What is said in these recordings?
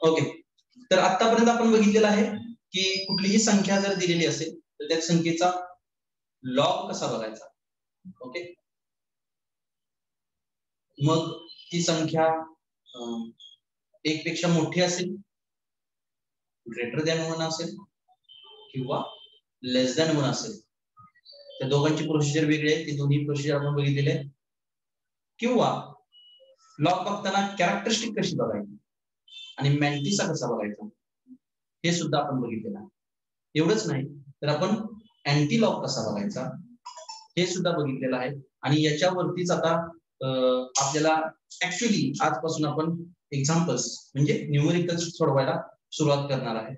Okay, तर आतापर्यंत आपण बघितलेलं आहे की कुठलीही संख्या जर दिलेली असेल तर त्या संख्येचा लॉग कसा बघायचा. ओके, मग ती संख्या एक पेक्षा मोठी असेल, ग्रेटर दॅन 1 असेल किंवा लेस दॅन 1 असेल, त्या दोघांची प्रोसिजर वेगळी आहे, ती दोन्ही प्रोसिजर आपण बघितलेली आहे. किंवा लॉग बघताना कॅरेक्टरिस्टिक कशी बघायची आणि मॅन्टिसा कसा बघायचा हे सुद्धा आपण बघितलेलं आहे. एवढंच नाही तर आपण अँटी लॉग कसा बघायचा हे सुद्धा बघितलेलं आहे. आणि याच्यावरतीच आता आपल्याला ऍक्च्युअली आजपासून आपण एक्झाम्पल्स म्हणजे न्यूमेरिकल्स सोडवायला सुरुवात करणार आहे.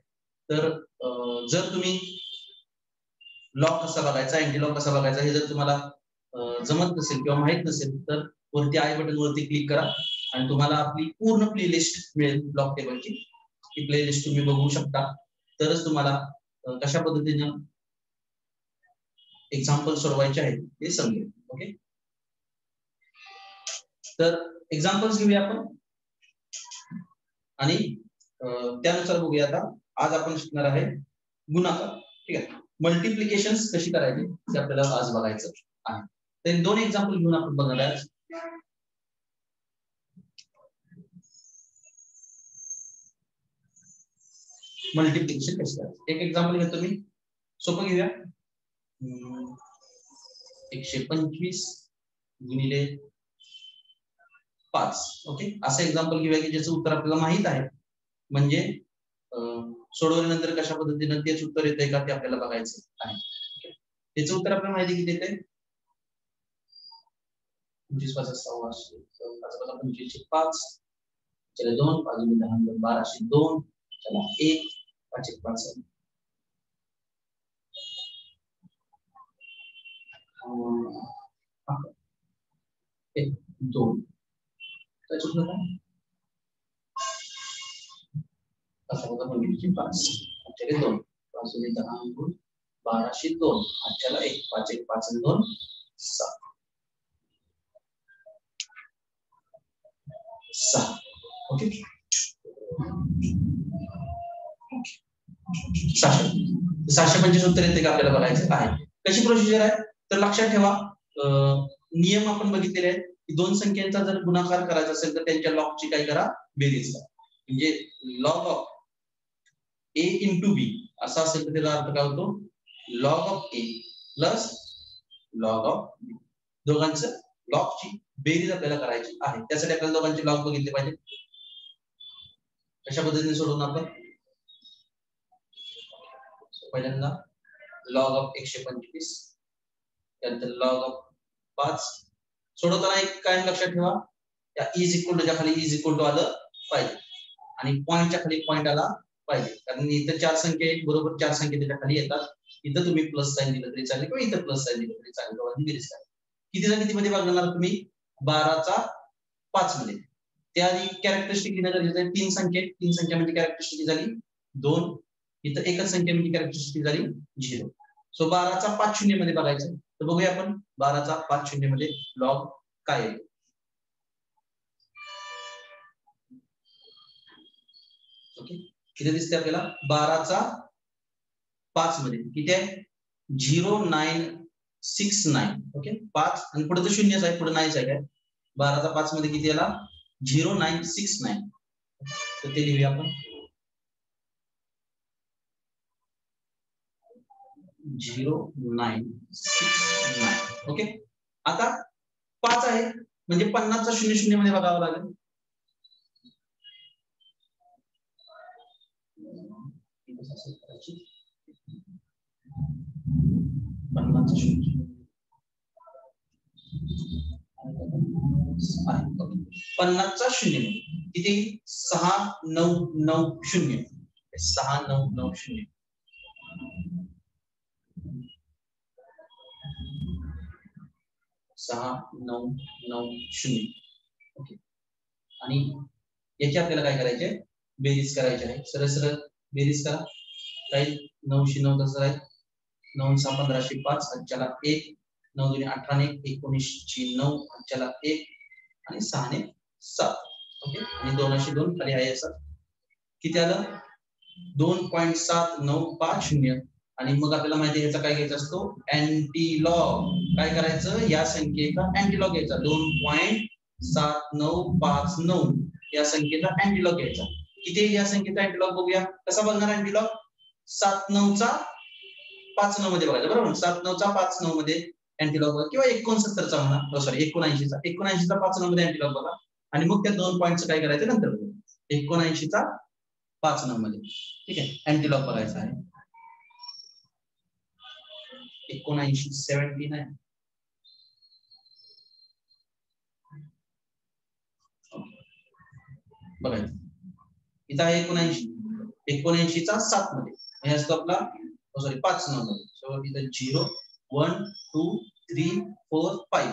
तर जर तुम्ही लॉग कसा बघायचा, अँटी लॉग कसा बघायचा हे जर तुम्हाला जमत नसेल किंवा माहित नसेल तर वरती आय बटन वरती क्लिक करा आणि तुम्हाला आपली पूर्ण प्लेलिस्ट मिळेल लॉग टेबलची. ती प्लेलिस्ट तुम्ही बघू शकता, तरच तुम्हाला कशा पद्धतीने एक्झाम्पल सोडवायचे आहेत ते समजेल. ओके, तर एक्झाम्पल्स घेऊया आपण आणि त्यानुसार बघूया. आता आज आपण शिकणार आहे गुणाकार. ठीक आहे, मल्टिप्लिकेशन्स कशी करायची ते आपल्याला आज बघायचं आहे. तर दोन एक्झाम्पल घेऊन आपण बघणार आहे. मल्टिप्लिकेशन कशी करायची एक एक्झाम्पल घेतो मी, सोपं घेऊया. 125 गुणिले 5. ओके, असं एक्झाम्पल घेऊया की ज्याचं उत्तर आपल्याला माहित आहे, म्हणजे सोडवल्यानंतर कशा पद्धतीने तेच उत्तर येतंय का ते आपल्याला बघायचं आहे. त्याचं उत्तर आपल्याला माहिती किती येते, 25 5 600 25 5 चला 2 5 10 1202 चला 1 5 1 5 1 2 त्याच्यात काय असं होतं 25 5 चला 2 5 10 1202 चला 1 5 1 5 2 6 6. ओके, 725 उत्तर येते का आपल्याला बघायचं आहे. कशी प्रोसिजर आहे तर लक्षात ठेवा, नियम आपण बघितलेले आहेत की दोन संख्यांचा जर गुणाकार करायचा असेल तर त्यांच्या लॉगची काय करा, बेरीज करा. म्हणजे log of A into B असा असेल तर त्याचा अर्थ काय होतो, log of A plus log of B. दोघांचं लॉगची बेरीज आपल्याला करायची आहे. त्यासाठी आपल्याला दोघांचे लॉग बघितले पाहिजे. कशा पद्धतीने सोडवून आपण पहिल्यांदा लॉग ऑफ 125 त्यानंतर लॉग ऑफ 5. सोडवताना एक काय लक्षात ठेवा, या इज इक्वल टूच्या खाली इज इक्वल टू आलं पाहिजे आणि पॉइंटच्या खाली पॉइंट आला पाहिजे. कारण इथं 4 संख्या आहेत, बरोबर 4 संख्या त्याच्या खाली येतात. इथं तुम्ही प्लस साइन दिलं तरी चालेल किंवा इथं प्लस साइन दिलं तरी चालेल. दोघांनी बेरीज करा. कितीचा किती मध्ये भागणार तुम्ही, 12चा 5 मध्ये. त्याआधी कॅरेक्टरिस्टिक लिहिणं गरजेचं आहे. 3 संख्या, 3 संख्या म्हणजे कॅरेक्टरिस्टिक झाली 2. इथं एकच संख्या म्हणजे कॅरेक्टरिस्टिक झाली 0. सो 12चा 5 शून्य मध्ये बघायचं. तर बघूया आपण 12चा 5 शून्य मध्ये लॉग काय आहे. ओके, किती दिसते आपल्याला 12चा 5 मध्ये किती आहे 0969. ओके, 5 आणि पुढे तर शून्यच आहे, पुढे नाहीच आहे काय. 12चा 5 मध्ये किती आला 0969. तर ते लिहूया आपण 0969. ओके, आता 5 आहे म्हणजे 50चा 00 मध्ये बघावं लागेल. पन्नासचा 0 किती 6990 6990 6990. ओके, आणि याची आपल्याला काय करायचे, बेरीज करायची आहे. सरळ सरळ बेरीज करा. काही 9 9 कसं आहे 9 6 1505 अंच्याला 1 9 2 18 19 9 अंच्याला 1 आणि 6 ने 7. ओके, आणि 2 2 खाली आहे असं किती आलं 2.7950 आणि मग आपल्याला माहिती आहे याचा काय घ्यायचा असतो अँटीलॉग. काय करायचं या संख्येचा अँटीलॉग घ्यायचा 2.7959 या संख्येचा अँटीलॉग घ्यायचा. किती आहे या संख्येचा अँटीलॉग बघूया कसा बघणार अँटीलॉग 79चा 59 मध्ये बघायचं बरोबर 79चा 59 मध्ये अँटीलॉग बघा किंवा 69चा म्हणा सॉरी 79चा 59चा 59 मध्ये अँटीलॉग बघा आणि मग त्या दोन पॉइंटचं काय करायचं नंतर बघू 79चा 59 मध्ये ठीक आहे अँटीलॉग बघायचा आहे 79 बघायचं इथं आहे 79चा 7 मध्ये हे असतो आपला सॉरी 59 मध्ये सो इथं 0 1 2 3 4 5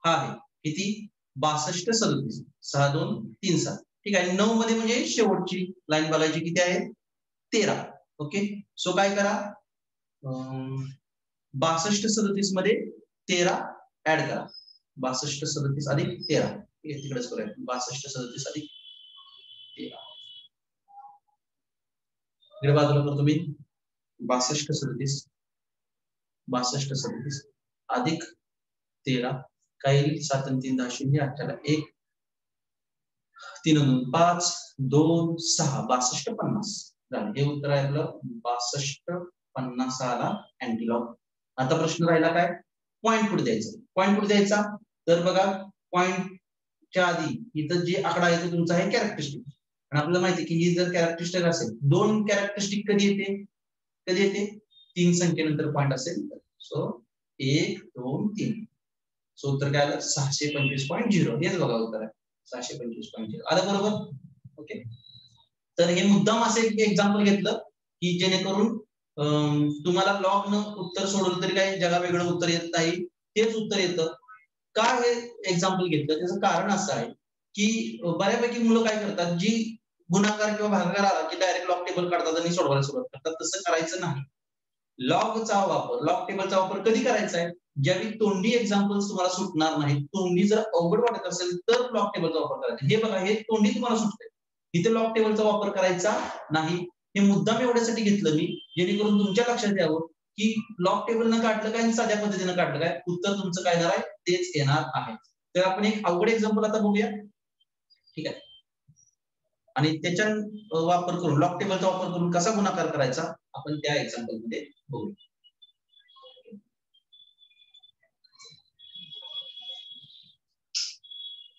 हा आहे किती 62 37 6 2 3 7 ठीक आहे 9 मध्ये म्हणजे शेवटची लाईन बघायची किती आहे 13 ओके सो काय करा 62 37 मध्ये 13 ऍड करा 62 37 अधिक 13 ठीक आहे तिकडेच करूया 62 37 अधिक 13 इकडे बाजूला करतो मी 62 37 अधिक 13 काही 7 आणि 3 10 0 8 1 3 2 5 2 6 62 50 झालं हे उत्तर आहे आपलं 62 50 आला अँटीलॉग. आता प्रश्न राहिला काय पॉइंट कुठे द्यायचा तर बघा पॉइंटच्या आधी इथं जे आकडा आहे तो तुमचा आहे कॅरेक्टरिस्टिक आणि आपल्याला माहिती की ही जर कॅरेक्टरिस्टिक असेल दोन कॅरेक्टरिस्टिक कधी येते 3 संख्येनंतर पॉइंट असेल सो 1 2 3 सो उत्तर काय आलं 625.0 हेच बघा उत्तर आहे 625.0 आलं बरोबर ओके. तर हे मुद्दाम असे एक एक्झाम्पल घेतलं की जेणेकरून तुम्हाला लॉग न उत्तर सोडवलं तरी काही जगा वेगळं उत्तर येत नाही तेच उत्तर येतं का हे एक्झाम्पल घेतलं त्याचं कारण असं आहे की बऱ्यापैकी मुलं काय करतात जी गुणाकार किंवा भागाकार आला की डायरेक्ट लॉग टेबल काढतात आणि सोडवायला सुरुवात करतात तसं करायचं नाही. लॉग टेबलचा वापर कधी करायचा आहे ज्यावेळी तोंडी एक्झाम्पल्स तुम्हाला सुटणार नाही तोंडी जर अवघड वाटत असेल तर लॉग टेबलचा वापर करायचा. हे बघा हे तोंडी तुम्हाला सुटते इथे लॉग टेबलचा वापर करायचा नाही हे मुद्दाम एवढ्यासाठी घेतलं मी जेणेकरून तुमच्या लक्षात यावं की लॉग टेबलनं काढलं काय आणि साध्या पद्धतीनं काढलं काय उत्तर तुमचं काय येणार आहे तेच येणार आहे. तर आपण एक अवघड एक्झाम्पल आता बघूया ठीक आहे आणि त्याच्या वापर करून लॉग टेबलचा वापर करून कसा गुणाकार करायचा आपण त्या एक्झाम्पल मध्ये बघूया.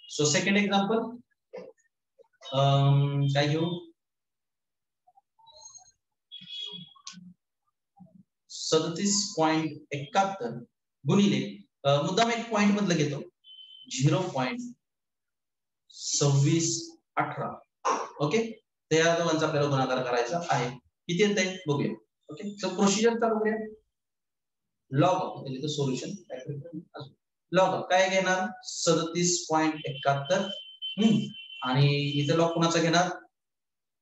सो सेकंड एक्झाम्पल काय घेऊ 37.71 गुणिले मुद्दाम एक पॉइंट मधलं घेतो 0.2618 ओके त्या दोघांचा आपल्याला गुणाकार करायचा आहे किती येत आहे बघूया ओके. सो प्रोसिजर चालू करूया लॉग सोल्युशन लॉग काय घेणार 37.71 आणि इथे लॉग कोणाचा घेणार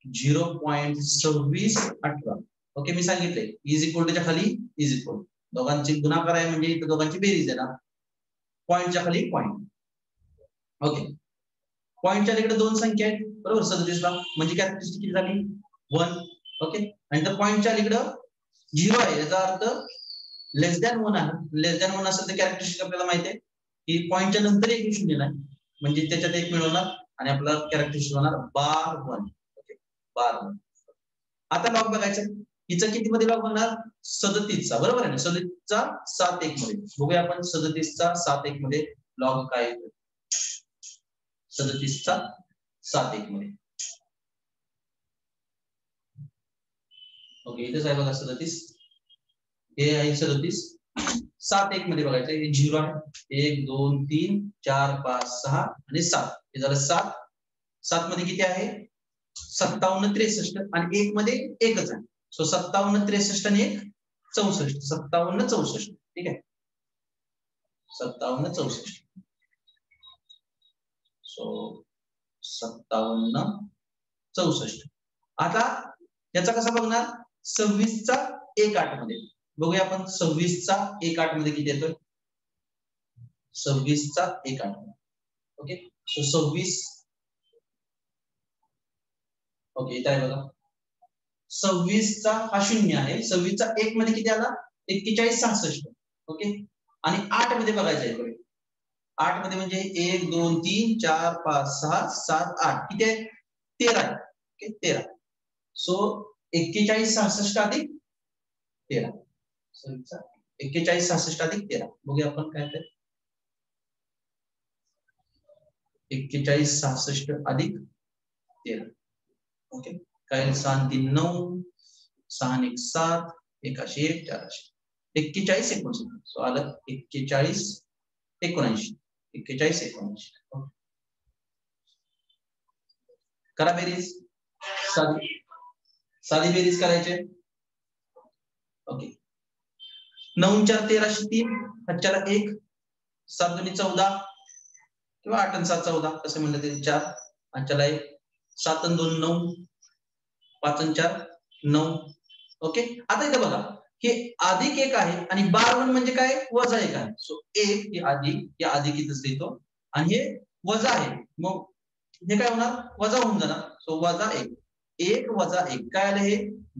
0.2618 ओके मी सांगितले इज इक्वल टूच्या खाली इज इक्वल दोघांची गुणाकार आहे म्हणजे इथे दोघांची बेरीज आहे ना पॉइंटच्या खाली पॉइंट ओके पॉइंटच्या तिकडे दोन संख्या आहेत बरोबर 37 ला म्हणजे कॅरेक्टरिस्टिक किती झाली 1 ओके आणि त्या पॉइंटच्या तिकडे 0 आहे याचा अर्थ लेस दॅन 1 आहे लेस दॅन 1 असेल तर कॅरेक्टरिस्टिक आपल्याला माहिती आहे की पॉइंटच्या नंतर एक शून्य नाही म्हणजे त्याच्यात एक मिळवणार आणि आपला कॅरेक्टरिस्टिक होणार बार 1 ओके बार 1. आता लॉग बघायचं हिचं किती मध्ये लॉग बनणार 37 चा बरोबर आहे ना 37 चा 7 1 मध्ये बघूया आपण 37 चा 7 1 मध्ये लॉग काय येतो 37 चा 7 1 मध्ये ओके इथेच आहे बघा 37 हे आहे 37 7 1 मध्ये बघायचं हे 0 आहे 1 2 3 4 5 6 आणि 7 हे झालं 7 7 मध्ये किती आहे 57 63 आणि 1 मध्ये एकच आहे सो 57 63 आणि 1 64 57 64 ठीक आहे 57 64 सो 57 64 आता याचा कसा बघणार 26 चा 1 8 मध्ये बघूया आपण 26 चा 1 8 मध्ये किती येतोय 26 चा 1 8 ओके सो 26 ओके इथे आहे बघा 26 चा हा 0 आहे, 26 चा 1 मध्ये किती आला 41 66. ओके आणि 8 मध्ये बघायचं आहे, 8 मध्ये म्हणजे 1 2 3 4 5 6 7 8 किती आहे 13 आहे. ओके 13. सो 41 66 अधिक 13. 41 66 अधिक 13 बघूया आपण काय ते 41 66 अधिक 13. ओके काय 6 3 9 6 1 7 1 1 4 41 69. सो आलं 41 79 41 79. करा बेरीज, साधी बेरीज करायचे. ओके 9 4 13 3 हातच्याला 1 7 2 14 किंवा 8 7 14 कसं म्हणलं तरी 4 हातच्याला 1 7 2 9 5 4 9. ओके आता इथे बघा हे अधिक 1 आहे आणि 12 म्हणजे काय वजा 1 आहे. सो 1 हे अधिक इथेच लिहितो आणि हे वजा आहे, मग हे काय होणार वजा होऊन जाणार. सो वजा 1 1 वजा 1 काय आलं हे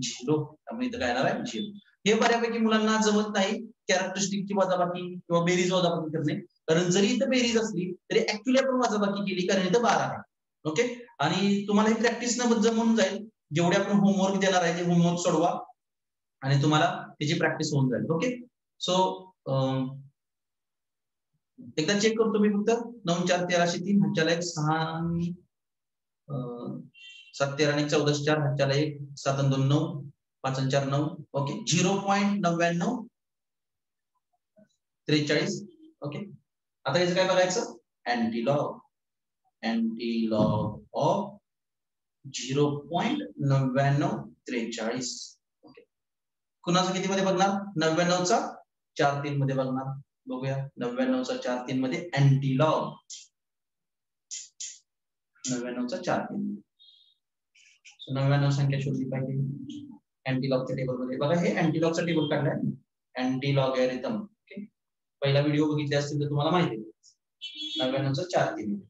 0. त्यामुळे इथं काय येणार आहे 0. हे बऱ्यापैकी मुलांना जमत नाही कॅरेक्टरिस्टिकची वजाबाकी किंवा बेरीज वजाबाकी करणे, कारण जरी इथं बेरीज असली तरी ऍक्च्युअली आपण वजाबाकी केली कारण इथं 12 आहे. ओके आणि तुम्हाला ही प्रॅक्टिस न जमून जाईल. जेवढे आपण होमवर्क देणार आहे ते होमवर्क सोडवा आणि तुम्हाला त्याची प्रॅक्टिस होऊन जाईल. ओके सो एकदा चेक करतो मी फक्त 9 4 13 3 हातच्याला 1 6 7 13 14 4 हातच्याला 1 7 2 9 5 4 9. ओके 0.99 43. ओके आता याचं काय बघायचं अँटीलॉग ऑफ 0.9943. ओके कुणाचं किती मध्ये बघणार 99 चा 4 3 मध्ये बघणार. बघूया 99 चा 4 3 मध्ये अँटीलॉग 99 चा 4 3 मध्ये. सो 99 संख्या शोधली पाहिजे अँटीलॉगच्या टेबल मध्ये. बघा हे अँटीलॉगचा टेबल काढलाय अँटीलॉगॅरिथम. ओके पहिला व्हिडिओ बघितले असतील तर तुम्हाला माहिती आहे 99 चा 4 3 मध्ये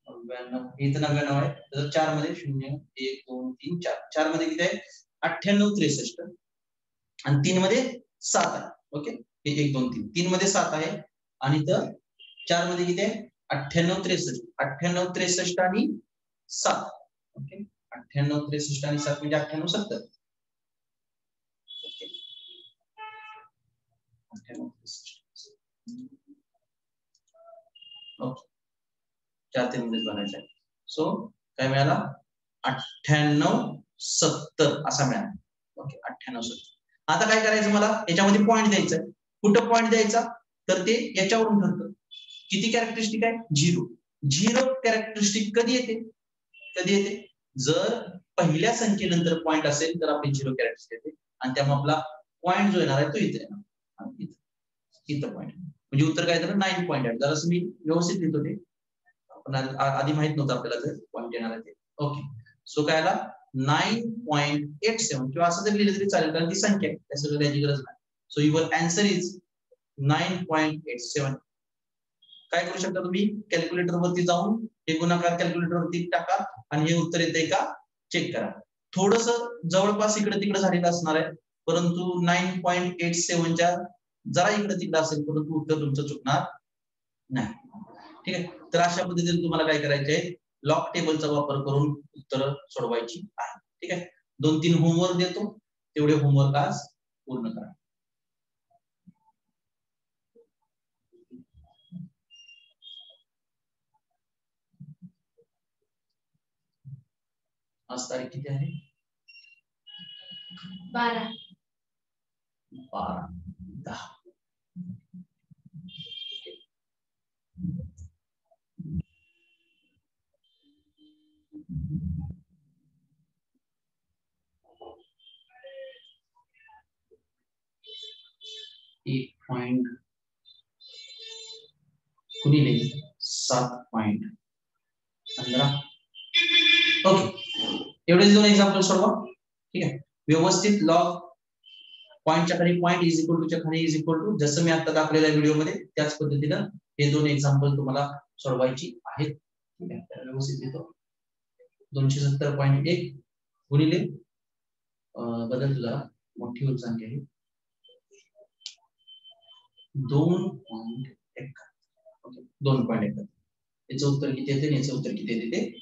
99 इथं 99 आहे तर 4 मध्ये 0 1 2 3 4 4 मध्ये किती आहे 98 63 आणि 3 मध्ये 7 आहे. ओके हे 1 2 3 3 मध्ये 7 आहे आणि इथं 4 मध्ये किती आहे 98 63 आणि 7. ओके 98 63 आणि 7 म्हणजे 98 70. ओके 98 63. ओके 4 3 मध्ये बनायचं आहे. सो काय मिळाला 98 70 असा मिळाला. ओके 98 70. आता काय करायचं मला याच्यामध्ये पॉइंट द्यायचा आहे. कुठं पॉइंट द्यायचा तर ते याच्यावरून ठरतं किती कॅरेक्टरिस्टिक आहे 0 कॅरेक्टरिस्टिक कधी येते जर पहिल्या संख्येनंतर पॉइंट असेल तर आपली 0 कॅरेक्टरिस्टिक येते आणि त्यामुळे आपला पॉइंट जो येणार आहे तो इथे येणार. इथं पॉइंट म्हणजे उत्तर काय झालं 9 पॉइंट आहे. जर असं मी व्यवस्थित लिहितो ते पण आधी माहित नव्हतं आपल्याला ते पॉइंट येणार आहे ते. ओके सो काय आला 9.87 किंवा असं जर लिहिलं तरी चालेल कारण ती संख्या आहे त्यासाठी द्यायची गरज नाही. So your answer is 9.87. काय करू शकता तुम्ही कॅल्क्युलेटर वरती जाऊन हे गुणाकार कॅल्क्युलेटर वरती टाका आणि हे उत्तर येतंय का चेक करा. थोडस जवळपास इकडे तिकडे झालेलं असणार आहे परंतु 9.87 च्या जरा इकडे तिकडे असेल परंतु उत्तर तुमचं चुकणार नाही. ठीक आहे तर अशा पद्धतीने तुम्हाला काय करायचे आहे लॉग टेबलचा वापर करून उत्तर सोडवायची आहे. ठीक आहे 2-3 होमवर्क देतो तेवढे होमवर्क आज पूर्ण करा. आज तारीख किती आहे 12 10. एक पॉइंट गुणिले 7.15. ओके एवढे 2 एक्झाम्पल सोडवा. ठीक आहे व्यवस्थित लॉग पॉइंटच्या खाली पॉइंट इज इक्वल टू च्या खाली इज इक्वल टू जसं मी आता दाखवलेल्या व्हिडिओ मध्ये त्याच पद्धतीनं हे 2 एक्झाम्पल तुम्हाला सोडवायची आहेत. ठीक आहे तर व्यवस्थित लिहितो 270.1 गुणिले बदल तुला मोठी होत संख्या आहे 2.1 ओके 2.1 याचं उत्तर किती येते याचं उत्तर किती येते ते